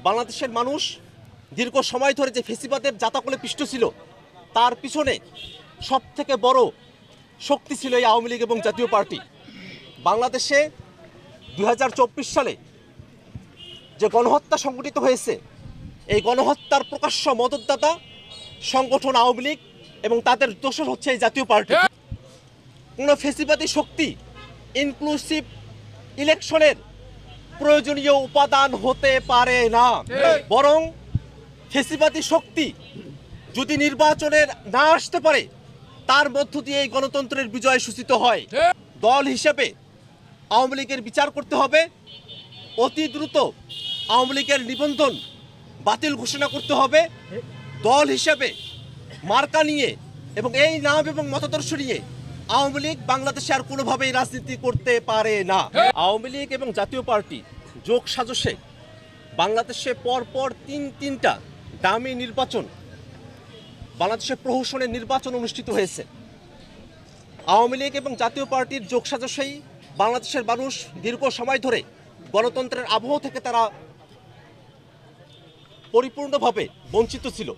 বাংলাদেশের মানুষ দীর্ঘ সময় ধরে যে ফেসিবাদের জাতাকলে পিষ্ট ছিল, তার পিছনে সবথেকে বড় শক্তি ছিল এই আওয়ামী লীগ এবং জাতীয় পার্টি। বাংলাদেশে 2024 সালে যে গণহত্যা সংঘটিত হয়েছে, এই গণহত্যার প্রকাশ্য মদতদাতা সংগঠন আওয়ামী লীগ এবং তাদের দোষর হচ্ছে এই জাতীয় পার্টি। কোনো ফেসিবাদী শক্তি ইনক্লুসিভ ইলেকশনের প্রয়োজনীয় উপাদান হতে পারে না, বরং ফেসিবাদী শক্তি যদি নির্বাচনের না আসতে পারে, তার মধ্য দিয়ে এই গণতন্ত্রের বিজয় সূচিত হয়। দল হিসেবে আওয়ামী লীগের বিচার করতে হবে, অতি দ্রুত আওয়ামী লীগের নিবন্ধন বাতিল ঘোষণা করতে হবে। দল হিসেবে মার্কা নিয়ে এবং এই নাম এবং মতাদর্শ নিয়ে আওয়ামী লীগ বাংলাদেশে আর কোনোভাবেই রাজনীতি করতে পারে না। আওয়ামী লীগ এবং জাতীয় পার্টি যোগ সাজসে বাংলাদেশে পরপর তিনটা দামি নির্বাচন, বাংলাদেশে প্রহসনের নির্বাচন অনুষ্ঠিত হয়েছে। আওয়ামী লীগ এবং জাতীয় পার্টির যোগ সাজসেই বাংলাদেশের মানুষ দীর্ঘ সময় ধরে গণতন্ত্রের আবহ থেকে তারা পরিপূর্ণভাবে বঞ্চিত ছিল।